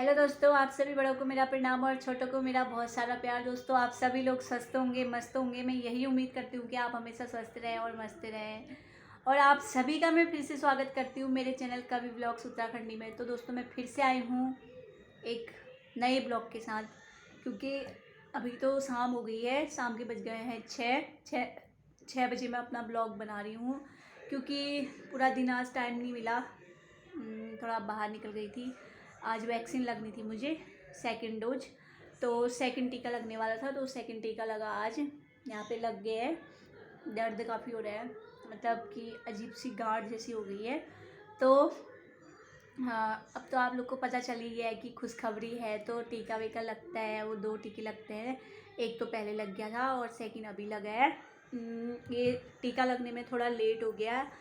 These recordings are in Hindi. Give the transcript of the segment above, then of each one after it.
हेलो दोस्तों, आप सभी बड़ों को मेरा प्रणाम और छोटों को मेरा बहुत सारा प्यार। दोस्तों, आप सभी लोग स्वस्थ होंगे, मस्त होंगे। मैं यही उम्मीद करती हूँ कि आप हमेशा स्वस्थ रहें और मस्त रहें। और आप सभी का मैं फिर से स्वागत करती हूँ मेरे चैनल कवि ब्लॉग्स उत्तराखंडी में। तो दोस्तों, मैं फिर से आई हूँ एक नए ब्लॉग के साथ, क्योंकि अभी तो शाम हो गई है। शाम के बज गए हैं छः बजे मैं अपना ब्लॉग बना रही हूँ, क्योंकि पूरा दिन आज टाइम नहीं मिला। थोड़ा बाहर निकल गई थी। आज वैक्सीन लगनी थी मुझे, सेकंड डोज। तो सेकंड टीका लगने वाला था, तो सेकंड टीका लगा आज। यहाँ पे लग गए है। दर्द काफ़ी हो रहा है, मतलब कि अजीब सी गांठ जैसी हो गई है। तो हाँ, अब तो आप लोग को पता चल ही गया है कि खुशखबरी है। तो टीका वीका लगता है, वो 2 टीके लगते हैं। एक तो पहले लग गया था और सेकंड अभी लगा है। ये टीका लगने में थोड़ा लेट हो गया।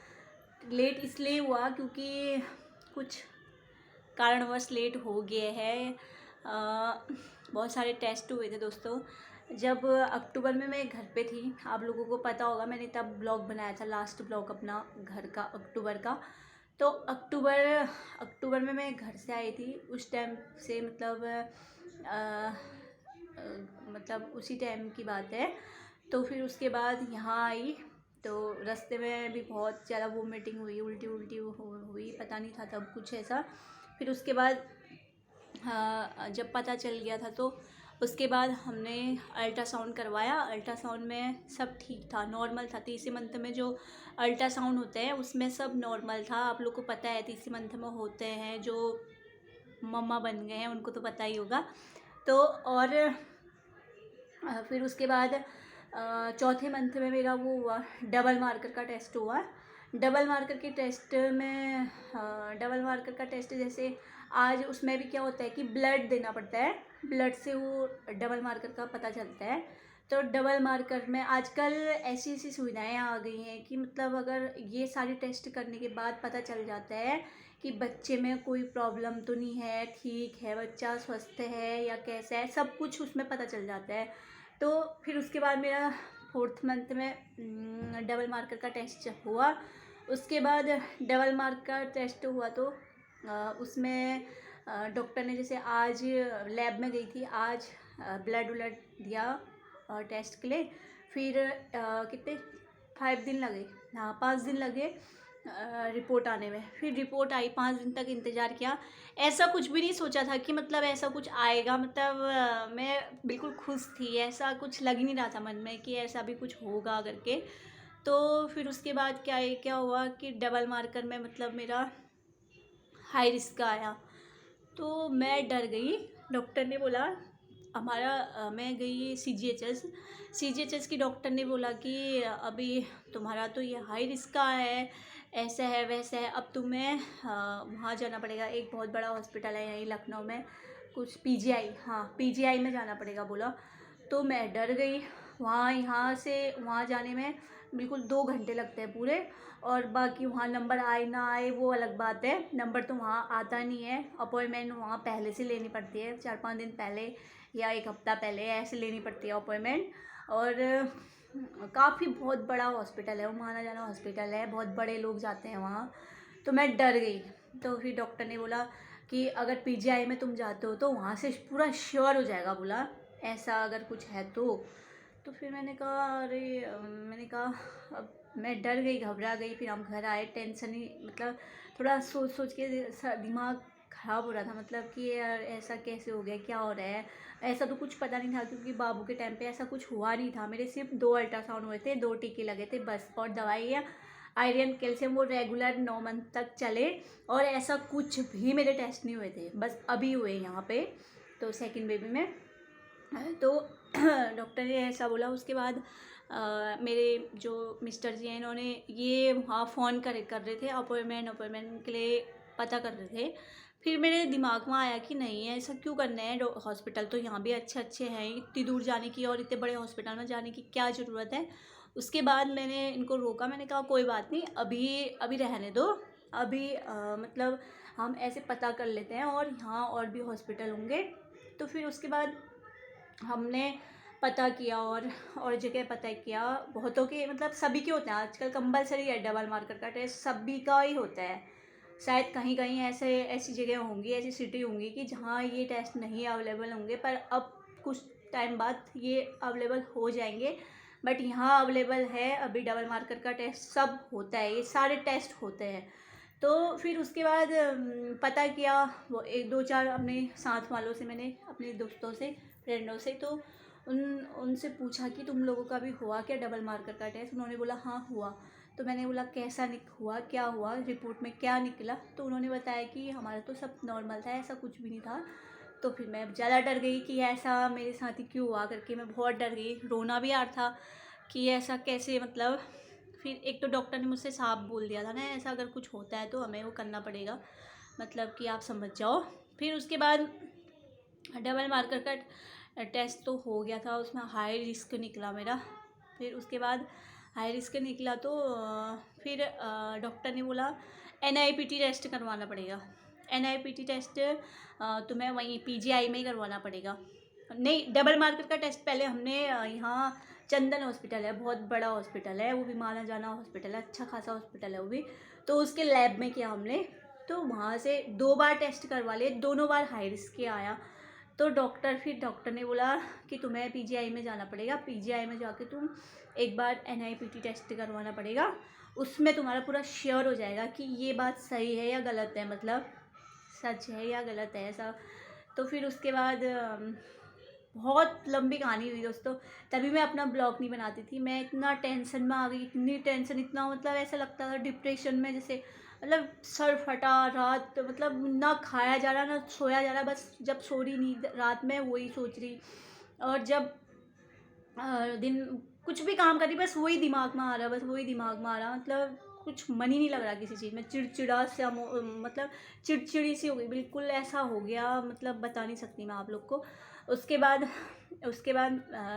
लेट इसलिए हुआ क्योंकि कुछ कारणवश लेट हो गए हैं। बहुत सारे टेस्ट हुए थे दोस्तों। जब अक्टूबर में मैं घर पे थी, आप लोगों को पता होगा, मैंने तब ब्लॉग बनाया था, लास्ट ब्लॉग अपना घर का अक्टूबर का। तो अक्टूबर में मैं घर से आई थी। उस टाइम से मतलब उसी टाइम की बात है। तो फिर उसके बाद यहाँ आई, तो रास्ते में भी बहुत ज़्यादा वोमिटिंग हुई, उल्टी उल्टी हुई, पता नहीं था तब कुछ ऐसा। फिर उसके बाद जब पता चल गया था, तो उसके बाद हमने अल्ट्रासाउंड करवाया। अल्ट्रासाउंड में सब ठीक था, नॉर्मल था। तीसरे मंथ में जो अल्ट्रासाउंड होते हैं उसमें सब नॉर्मल था। आप लोग को पता है, तीसरे मंथ में होते हैं, जो मम्मा बन गए हैं उनको तो पता ही होगा। तो और फिर उसके बाद चौथे मंथ में मेरा वो हुआ, डबल मार्कर का टेस्ट हुआ। डबल मार्कर के टेस्ट में डबल मार्कर का टेस्ट जैसे आज उसमें भी क्या होता है कि ब्लड देना पड़ता है। ब्लड से वो डबल मार्कर का पता चलता है। तो डबल मार्कर में आजकल ऐसी ऐसी सुविधाएं आ गई हैं कि मतलब अगर ये सारे टेस्ट करने के बाद पता चल जाता है कि बच्चे में कोई प्रॉब्लम तो नहीं है, ठीक है, बच्चा स्वस्थ है या कैसा है, सब कुछ उसमें पता चल जाता है। तो फिर उसके बाद मेरा फोर्थ मंथ में डबल मार्कर का टेस्ट हुआ। उसके बाद डबल मार्क का टेस्ट हुआ, तो उसमें डॉक्टर ने, जैसे आज लैब में गई थी, आज ब्लड व्लड दिया टेस्ट के लिए। फिर कितने 5 दिन लगे, हाँ 5 दिन लगे रिपोर्ट आने में। फिर रिपोर्ट आई, 5 दिन तक इंतज़ार किया। ऐसा कुछ भी नहीं सोचा था कि मतलब ऐसा कुछ आएगा। मतलब मैं बिल्कुल खुश थी, ऐसा कुछ लग ही नहीं रहा था मन में कि ऐसा भी कुछ होगा करके। तो फिर उसके बाद क्या हुआ कि डबल मार्कर में मतलब मेरा हाई रिस्क आया। तो मैं डर गई। डॉक्टर ने बोला हमारा मैं गई सी जी एच एस की। डॉक्टर ने बोला कि अभी तुम्हारा तो ये हाई रिस्क का है, ऐसा है वैसा है, अब तुम्हें वहाँ जाना पड़ेगा। एक बहुत बड़ा हॉस्पिटल है यहीं लखनऊ में, कुछ पीजीआई, हाँ पीजीआई में जाना पड़ेगा बोला। तो मैं डर गई। यहाँ से वहाँ जाने में बिल्कुल 2 घंटे लगते हैं पूरे। और बाकी वहाँ नंबर आए ना आए वो अलग बात है, नंबर तो वहाँ आता नहीं है। अपॉइंटमेंट वहाँ पहले से लेनी पड़ती है, 4-5 दिन पहले या 1 हफ्ता पहले ऐसे लेनी पड़ती है अपॉइंटमेंट। और काफ़ी बहुत बड़ा हॉस्पिटल है वो, माना जाना हॉस्पिटल है, बहुत बड़े लोग जाते हैं वहाँ। तो मैं डर गई। तो फिर डॉक्टर ने बोला कि अगर पीजीआई में तुम जाते हो तो वहाँ से पूरा श्योर हो जाएगा, बोला ऐसा अगर कुछ है तो फिर मैंने कहा अरे, मैंने कहा अब मैं डर गई, घबरा गई। फिर हम घर आए, टेंशन ही, मतलब थोड़ा सोच सोच के दिमाग ख़राब हो रहा था, मतलब कि यार ऐसा कैसे हो गया, क्या हो रहा है। ऐसा तो कुछ पता नहीं था, क्योंकि बाबू के टाइम पे ऐसा कुछ हुआ नहीं था। मेरे सिर्फ 2 अल्ट्रासाउंड हुए थे, 2 टीके लगे थे बस, और दवाइयाँ आयरन कैल्शियम वो रेगुलर 9 मंथ तक चले। और ऐसा कुछ भी मेरे टेस्ट नहीं हुए थे, बस अभी हुए यहाँ पे तो सेकंड बेबी में। तो डॉक्टर ने ऐसा बोला। उसके बाद मेरे जो मिस्टर जी हैं, इन्होंने ये वहाँ फ़ोन कर रहे थे, अपॉइंटमेंट के लिए पता कर रहे थे। फिर मेरे दिमाग में आया कि नहीं है, ऐसा क्यों करना है, हॉस्पिटल तो यहाँ भी अच्छे अच्छे हैं, इतनी दूर जाने की और इतने बड़े हॉस्पिटल में जाने की क्या ज़रूरत है। उसके बाद मैंने इनको रोका, मैंने कहा कोई बात नहीं, अभी रहने दो, अभी मतलब हम ऐसे पता कर लेते हैं, और यहाँ और भी हॉस्पिटल होंगे। तो फिर उसके बाद हमने पता किया और जगह पता किया, बहुतों के, मतलब सभी के होते हैं आजकल, कंपलसरी है डबल मार्कर का टेस्ट, सभी का ही होता है। शायद कहीं कहीं ऐसी जगह होंगी, ऐसी सिटी होंगी कि जहाँ ये टेस्ट नहीं अवेलेबल होंगे, पर अब कुछ टाइम बाद ये अवेलेबल हो जाएंगे। बट यहाँ अवेलेबल है अभी। डबल मार्कर का टेस्ट सब होता है, ये सारे टेस्ट होते हैं। तो फिर उसके बाद पता किया, वो 1-2-4 अपने साथ वालों से, मैंने अपने दोस्तों से, फ्रेंडों से, तो उनसे पूछा कि तुम लोगों का भी हुआ क्या डबल मार्कर का टेस्ट? उन्होंने बोला हाँ हुआ। तो मैंने बोला कैसा हुआ, क्या हुआ, रिपोर्ट में क्या निकला? तो उन्होंने बताया कि हमारा तो सब नॉर्मल था, ऐसा कुछ भी नहीं था। तो फिर मैं ज़्यादा डर गई कि ऐसा मेरे साथ ही क्यों हुआ करके। मैं बहुत डर गई, रोना भी आ रहा था कि ऐसा कैसे, मतलब। फिर एक तो डॉक्टर ने मुझसे साफ बोल दिया था ना, ऐसा अगर कुछ होता है तो हमें वो करना पड़ेगा, मतलब कि आप समझ जाओ। फिर उसके बाद डबल मार्कर का टेस्ट तो हो गया था, उसमें हाई रिस्क निकला मेरा। फिर उसके बाद हाई रिस्क निकला तो फिर डॉक्टर ने बोला NIPT टेस्ट करवाना पड़ेगा। NIPT टेस्ट तुम्हें वहीं PGI में ही करवाना पड़ेगा। नहीं, डबल मार्कर का टेस्ट पहले हमने यहाँ चंदन हॉस्पिटल है, बहुत बड़ा हॉस्पिटल है वो भी, माना जाना हॉस्पिटल है, अच्छा खासा हॉस्पिटल है वो भी। तो उसके लैब में किया हमने, तो वहाँ से 2 बार टेस्ट करवा लिए, दोनों बार हाई रिस्क के आया। तो डॉक्टर ने बोला कि तुम्हें PGI में जाना पड़ेगा, PGI में जाके तुम एक बार NIPT टेस्ट करवाना पड़ेगा, उसमें तुम्हारा पूरा श्योर हो जाएगा कि ये बात सही है या गलत है, मतलब सच है या गलत है ऐसा। तो फिर उसके बाद बहुत लंबी कहानी हुई दोस्तों। तभी मैं अपना ब्लॉग नहीं बनाती थी, मैं इतना टेंशन में आ गई, इतनी टेंशन, इतना मतलब ऐसा लगता था डिप्रेशन में, जैसे मतलब सर फटा, रात मतलब ना खाया जा रहा ना सोया जा रहा, बस जब सो रही नींद रात में वही सोच रही, और जब दिन कुछ भी काम कर रही बस वही दिमाग में आ रहा, बस वही दिमाग में आ रहा, मतलब कुछ मन ही नहीं लग रहा किसी चीज़ में, चिड़चिड़ा सा मतलब चिड़चिड़ी सी हो गई बिल्कुल, ऐसा हो गया, मतलब बता नहीं सकती मैं आप लोग को। उसके बाद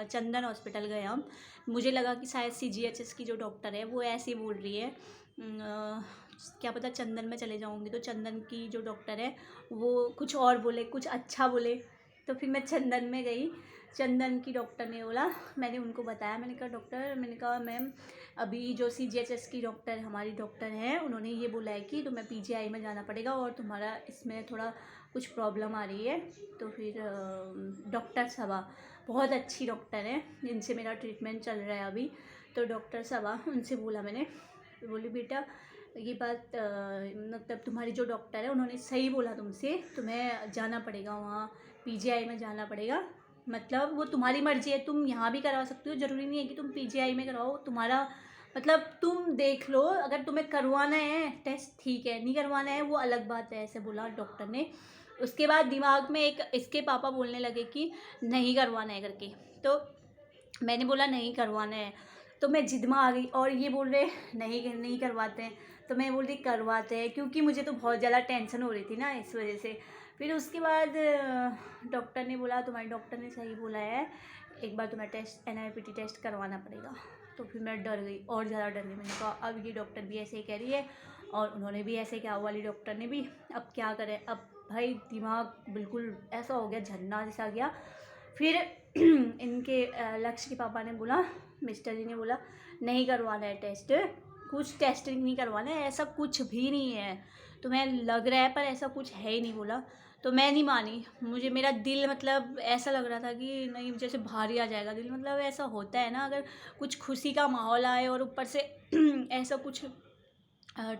चंदन हॉस्पिटल गए हम। मुझे लगा कि शायद CGHS की जो डॉक्टर है वो ऐसे बोल रही है, क्या पता चंदन में चले जाऊंगी तो चंदन की जो डॉक्टर है वो कुछ और बोले, कुछ अच्छा बोले। तो फिर मैं चंदन में गई, चंदन की डॉक्टर ने बोला, मैंने उनको बताया, मैंने कहा डॉक्टर, मैंने कहा मैम अभी जो CGHS की डॉक्टर हमारी डॉक्टर हैं उन्होंने ये बोला है कि तुम्हें PGI में जाना पड़ेगा और तुम्हारा इसमें थोड़ा कुछ प्रॉब्लम आ रही है। तो फिर डॉक्टर सबा बहुत अच्छी डॉक्टर है जिनसे मेरा ट्रीटमेंट चल रहा है अभी, तो डॉक्टर सबा उनसे बोला मैंने, बोली बेटा ये बात मतलब तुम्हारी जो डॉक्टर है उन्होंने सही बोला तुमसे, तुम्हें जाना पड़ेगा वहाँ PGI में जाना पड़ेगा, मतलब वो तुम्हारी मर्ज़ी है, तुम यहाँ भी करवा सकती हो, ज़रूरी नहीं है कि तुम PGI में करवाओ, तुम्हारा मतलब तुम देख लो, अगर तुम्हें करवाना है टेस्ट ठीक है, नहीं करवाना है वो अलग बात है, ऐसे बोला डॉक्टर ने। उसके बाद दिमाग में एक इसके पापा बोलने लगे कि नहीं करवाना है करके, तो मैंने बोला नहीं करवाना है, तो मैं जिद में आ गई, और ये बोल रहे नहीं करवाते हैं, तो मैं बोल रही करवाते हैं, क्योंकि मुझे तो बहुत ज़्यादा टेंशन हो रही थी ना इस वजह से। फिर उसके बाद डॉक्टर ने बोला तुम्हारे डॉक्टर ने सही बोला है, एक बार तुम्हें NIPT टेस्ट करवाना पड़ेगा। तो फिर मैं डर गई, और ज़्यादा डर गई, मैंने कहा अब ये डॉक्टर भी ऐसे ही कह रही है और उन्होंने भी ऐसे कहा, वाली डॉक्टर ने भी, अब क्या करें। अब भाई दिमाग बिल्कुल ऐसा हो गया, झन्ना जैसा गया। फिर इनके लक्ष्य के पापा ने बोला, मिस्टर जी ने बोला नहीं करवाना है टेस्ट, कुछ टेस्टिंग नहीं करवाना है, ऐसा कुछ भी नहीं है, तुम्हें लग रहा है पर ऐसा कुछ है ही नहीं बोला। तो मैं नहीं मानी, मुझे मेरा दिल मतलब ऐसा लग रहा था कि नहीं जैसे भारी आ जाएगा दिल, मतलब ऐसा होता है ना अगर कुछ खुशी का माहौल आए और ऊपर से ऐसा कुछ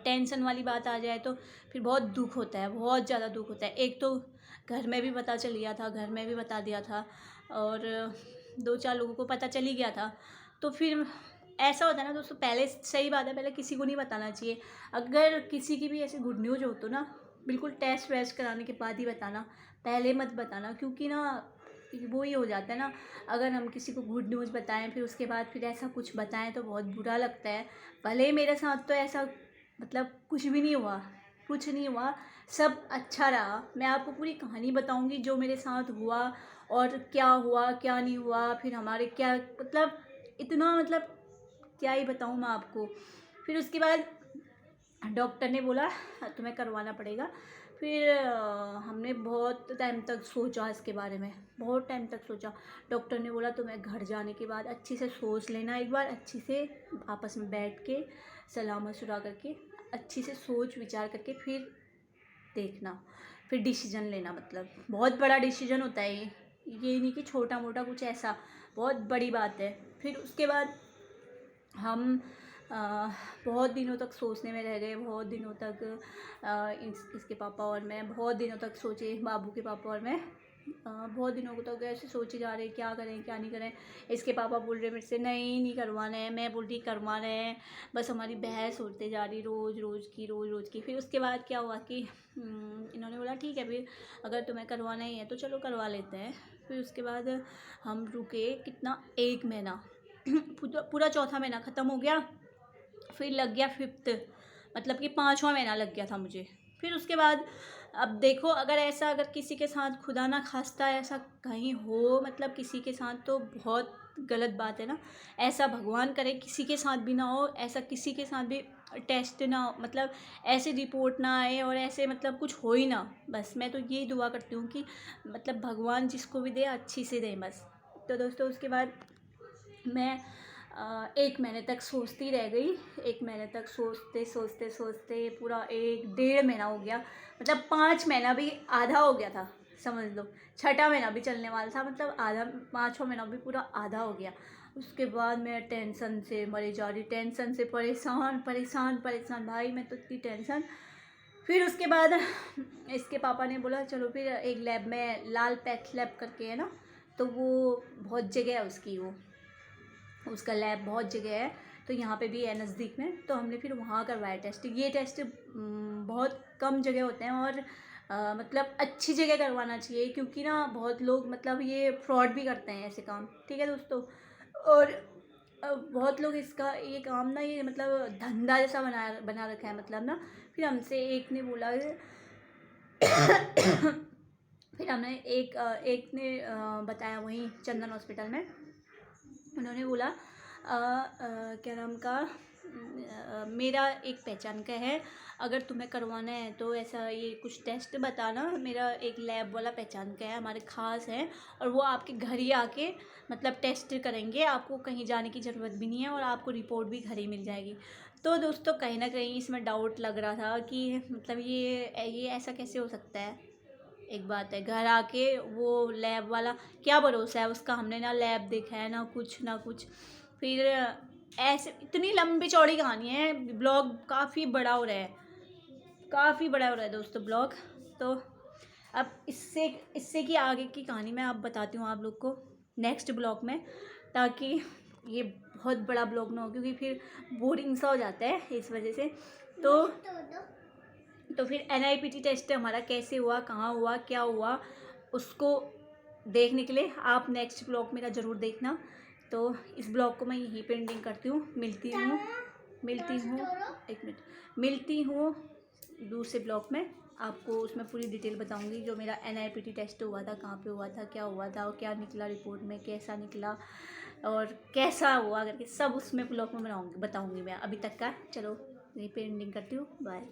टेंशन वाली बात आ जाए तो फिर बहुत दुख होता है, बहुत ज़्यादा दुख होता है। एक तो घर में भी पता चल गया था, घर में भी बता दिया था, और 2-4 लोगों को पता चल ही गया था। तो फिर ऐसा होता है ना दोस्तों, पहले सही बात है, पहले किसी को नहीं बताना चाहिए। अगर किसी की भी ऐसी गुड न्यूज़ हो तो ना बिल्कुल टेस्ट वेस्ट कराने के बाद ही बताना, पहले मत बताना, क्योंकि ना वो ही हो जाता है ना, अगर हम किसी को गुड न्यूज़ बताएं फिर उसके बाद फिर ऐसा कुछ बताएं तो बहुत बुरा लगता है। भले ही मेरे साथ तो ऐसा मतलब कुछ भी नहीं हुआ, कुछ नहीं हुआ, सब अच्छा रहा। मैं आपको पूरी कहानी बताऊंगी जो मेरे साथ हुआ और क्या हुआ क्या नहीं हुआ, फिर हमारे क्या मतलब इतना मतलब क्या ही बताऊं मैं आपको। फिर उसके बाद डॉक्टर ने बोला तुम्हें करवाना पड़ेगा। फिर हमने बहुत टाइम तक सोचा इसके बारे में, बहुत टाइम तक सोचा। डॉक्टर ने बोला तुम्हें घर जाने के बाद अच्छे से सोच लेना, एक बार अच्छे से आपस में बैठ के सलाह मशवरा करके अच्छी से सोच विचार करके फिर देखना, फिर डिसीजन लेना। मतलब बहुत बड़ा डिसीजन होता है ये नहीं कि छोटा मोटा कुछ, ऐसा बहुत बड़ी बात है। फिर उसके बाद हम बहुत दिनों तक सोचने में रह गए, बहुत दिनों तक इसके पापा और मैं बहुत दिनों तक सोचे, बाबू के पापा और मैं बहुत दिनों को तक ऐसे सोचे जा रहे क्या करें क्या नहीं करें। इसके पापा बोल रहे मेरे से नहीं करवाना है, मैं बोल रही करवाना है। बस हमारी बहस होते जा रही रोज़ रोज़ की। फिर उसके बाद क्या हुआ कि इन्होंने बोला ठीक है फिर अगर तुम्हें करवाना ही है तो चलो करवा लेते हैं। फिर उसके बाद हम रुके कितना, 1 महीना पूरा चौथा महीना ख़त्म हो गया, फिर लग गया 5th, मतलब कि 5वां महीना लग गया था मुझे। फिर उसके बाद अब देखो अगर किसी के साथ खुदा ना खास्ता ऐसा कहीं हो, मतलब किसी के साथ, तो बहुत गलत बात है ना। ऐसा भगवान करे किसी के साथ भी ना हो, ऐसा किसी के साथ भी टेस्ट ना हो, मतलब ऐसे रिपोर्ट ना आए और ऐसे मतलब कुछ हो ही ना। बस मैं तो यही दुआ करती हूँ कि मतलब भगवान जिसको भी दे अच्छी से दे बस। तो दोस्तों उसके बाद मैं 1 महीने तक सोचती रह गई। 1 महीने तक सोचते पूरा 1 डेढ़ महीना हो गया, मतलब 5 महीना भी आधा हो गया था समझ लो। 6ठा महीना भी चलने वाला था, मतलब आधा, 5वां महीना भी पूरा आधा हो गया। उसके बाद मैं टेंशन से मरी जा रही, टेंशन से परेशान भाई, मैं तो इतनी टेंशन। फिर उसके बाद इसके पापा ने बोला चलो फिर एक लैब में, लाल पैथ लैब करके है ना, तो वो बहुत जगह है उसका लैब बहुत जगह है, तो यहाँ पे भी है नज़दीक में। तो हमने फिर वहाँ करवाया टेस्ट। ये टेस्ट बहुत कम जगह होते हैं और मतलब अच्छी जगह करवाना चाहिए, क्योंकि ना बहुत लोग मतलब ये फ्रॉड भी करते हैं ऐसे काम, ठीक है दोस्तों। और बहुत लोग इसका ये काम ना, ये मतलब धंधा जैसा बना रखा है, मतलब ना। फिर हमसे एक ने बोला फिर हमने एक ने बताया वहीं चंदन हॉस्पिटल में, उन्होंने बोला क्या नाम का, मेरा एक पहचान का है, अगर तुम्हें करवाना है तो ऐसा ये कुछ टेस्ट बताना, मेरा एक लैब वाला पहचान का है, हमारे ख़ास है, और वो आपके घर ही आके मतलब टेस्ट करेंगे, आपको कहीं जाने की ज़रूरत भी नहीं है और आपको रिपोर्ट भी घर ही मिल जाएगी। तो दोस्तों कहीं ना कहीं इसमें डाउट लग रहा था कि मतलब ये ऐसा कैसे हो सकता है। एक बात है, घर आके वो लैब वाला, क्या भरोसा है उसका, हमने ना लैब देखा है ना कुछ। फिर ऐसे इतनी लंबी चौड़ी कहानी है, ब्लॉग काफ़ी बड़ा हो रहा है दोस्तों ब्लॉग। तो अब इससे की आगे की कहानी मैं अब बताती हूँ आप लोग को नेक्स्ट ब्लॉग में, ताकि ये बहुत बड़ा ब्लॉग ना हो, क्योंकि फिर बोरिंग सा हो जाता है इस वजह से। तो फिर NIPT टेस्ट हमारा कैसे हुआ, कहाँ हुआ, क्या हुआ, उसको देखने के लिए आप नेक्स्ट ब्लॉग मेरा ज़रूर देखना। तो इस ब्लॉग को मैं यहीं पे एंडिंग करती हूँ, मिलती हूँ एक मिनट, मिलती हूँ दूसरे ब्लॉग में। आपको उसमें पूरी डिटेल बताऊंगी, जो मेरा NIPT टेस्ट हुआ था, कहाँ पे हुआ था, क्या हुआ था और क्या निकला रिपोर्ट में, कैसा निकला और कैसा हुआ करके सब उसमें ब्लॉग में बताऊंगी मैं। अभी तक का चलो यहीं पे एंडिंग करती हूँ, बाय।